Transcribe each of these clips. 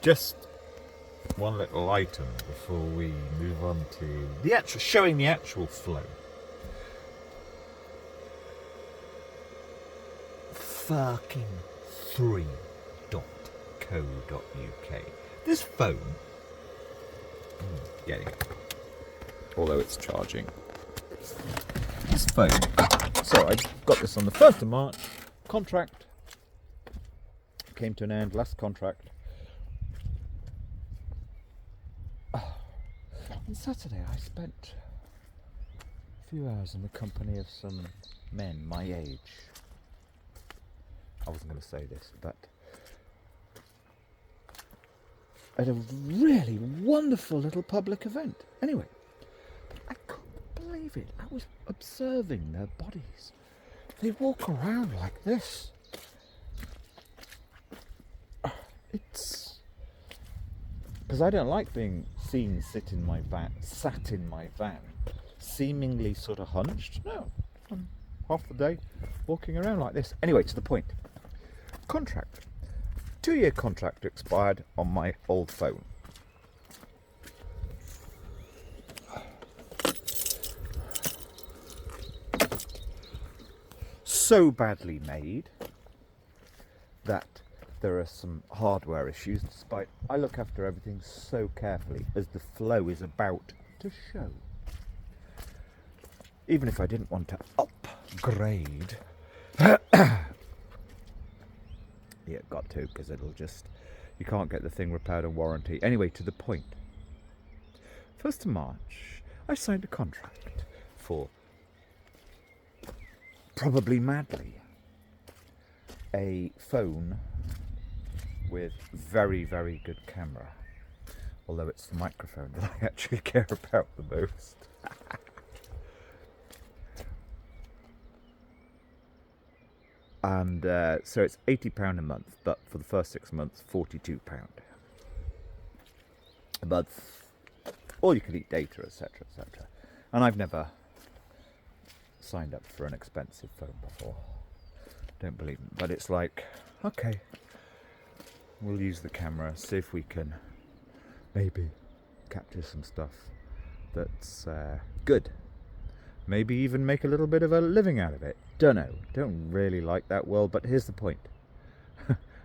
Just one little item before we move on to the actual showing the actual flow. Fucking 3.co.uk. This phone, getting it, although it's charging. This phone. So I got this on the 1st of March. Contract came to an end. Last contract. On Saturday, I spent a few hours in the company of some men my age. I wasn't going to say this, but at a really wonderful little public event. Anyway, I couldn't believe it. I was observing their bodies. They walk around like this. It's because I don't like being seen sat in my van, seemingly sort of hunched. No, I'm half the day walking around like this. Anyway, to the point. Contract. 2-year contract expired on my old phone. So badly made that there are some hardware issues, despite I look after everything so carefully, as the flow is about to show. Even if I didn't want to upgrade, yeah, got to, because it'll just, you can't get the thing repaired on warranty. Anyway, to the point. 1st of March, I signed a contract for, probably madly, a phone with very, very good camera. Although it's the microphone that I actually care about the most. And so it's £80 a month, but for the first 6 months, £42 a month. All you can eat data, etc., etc. And I've never signed up for an expensive phone before. Don't believe me. But it's like, okay, we'll use the camera, see if we can maybe capture some stuff that's good. Maybe even make a little bit of a living out of it. Don't know. Don't really like that world, but here's the point.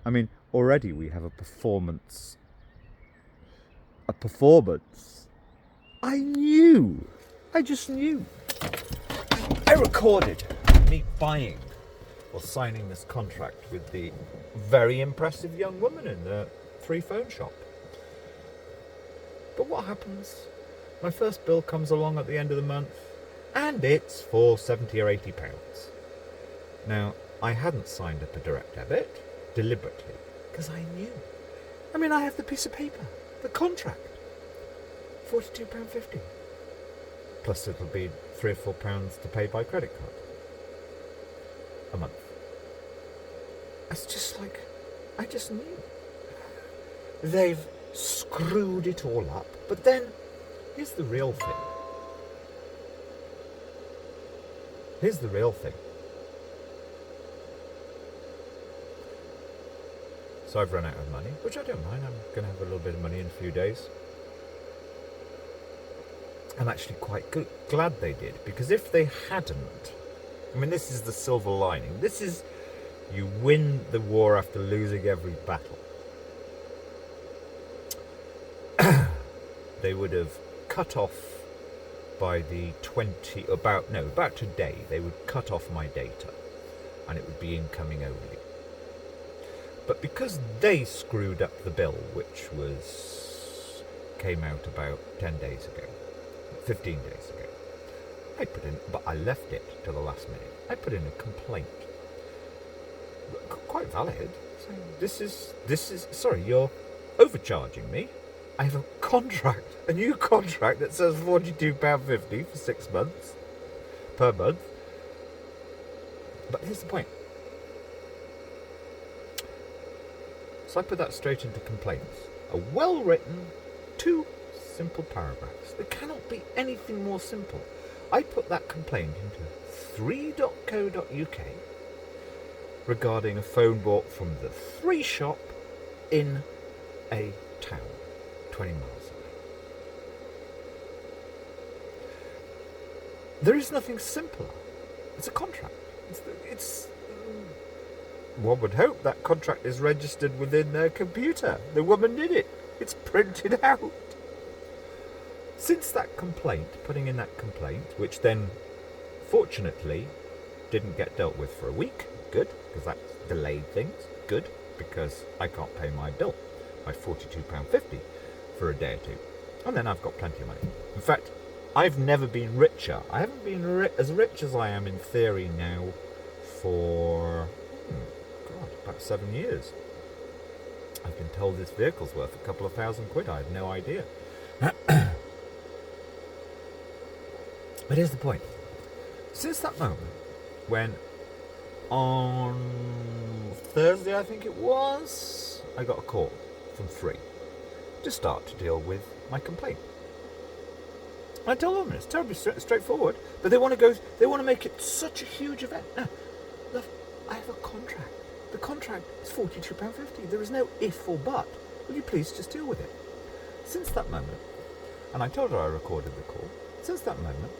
I mean, already we have a performance. I knew. I just knew. I recorded me buying or signing this contract with the very impressive young woman in the free phone shop. But what happens? My first bill comes along at the end of the month, and it's for £70 or £80. Now, I hadn't signed up a direct debit deliberately because I knew. I mean, I have the piece of paper, the contract, £42.50. Plus, it'll be £3 or £4 to pay by credit card a month. It's just like, I just knew. They've screwed it all up, but then here's the real thing. Here's the real thing. So I've run out of money, which I don't mind. I'm going to have a little bit of money in a few days. I'm actually quite glad they did, because if they hadn't, I mean, this is the silver lining. This is, you win the war after losing every battle. They would have cut off by the about today, they would cut off my data and it would be incoming only. But because they screwed up the bill, which came out about 10 days ago, 15 days ago, but I left it till the last minute. I put in a complaint, quite valid, saying this is sorry, you're overcharging me. I have a new contract that says £42.50 for 6 months per month. But here's the point. So I put that straight into complaints. A well-written, 2 simple paragraphs. There cannot be anything more simple. I put that complaint into 3.co.uk regarding a phone bought from the 3 shop in a 20 miles away. There is nothing simpler. It's a contract. It's one would hope that contract is registered within their computer. The woman did it. It's printed out. Since that complaint, putting in that complaint, which then fortunately didn't get dealt with for a week, good, because that delayed things, good, because I can't pay my bill, my £42.50 for a day or two. And then I've got plenty of money. In fact, I've never been richer. I haven't been as rich as I am in theory now for, about 7 years. I've been told this vehicle's worth a couple of £1,000. I had no idea. But here's the point. Since that moment, when on Thursday, I think it was, I got a call from Three to start to deal with my complaint. I told them it's terribly straightforward, but they want to make it such a huge event. No, look, I have a contract. The contract is £42.50. There is no if or but. Will you please just deal with it? Since that moment, and I told her I recorded the call, since that moment,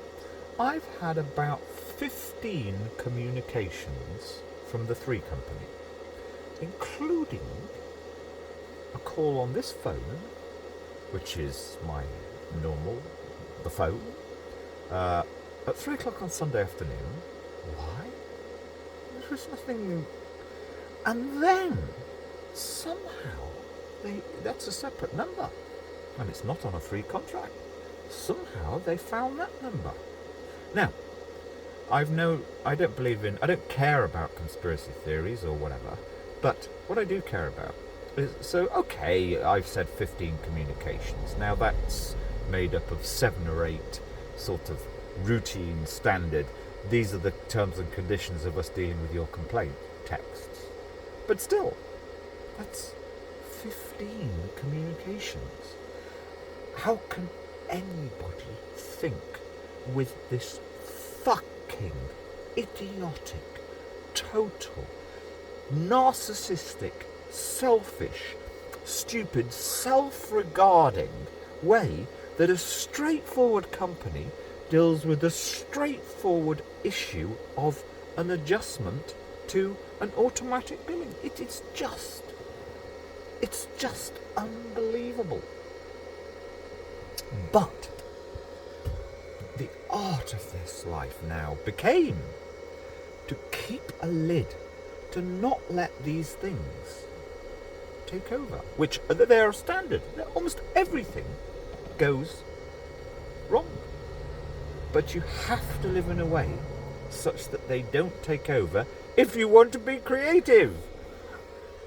I've had about 15 communications from the Three company, including a call on this phone, which is my the phone, at 3 o'clock on Sunday afternoon. Why? There was nothing. And then, somehow, that's a separate number, and it's not on a Three contract. Somehow they found that number. Now, I don't care about conspiracy theories or whatever, but what I do care about is, I've said 15 communications. Now that's made up of 7 or 8 sort of routine, standard, these are the terms and conditions of us dealing with your complaint texts. But still, that's 15 communications. How can anybody think with this fucking idiotic, total, narcissistic, selfish, stupid, self-regarding way that a straightforward company deals with the straightforward issue of an adjustment to an automatic billing? It's just unbelievable. But the art of this life now became to keep a lid, to not let these things take over, which they're standard. Almost everything goes wrong. But you have to live in a way such that they don't take over if you want to be creative.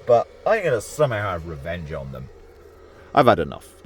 But I'm going to somehow have revenge on them. I've had enough.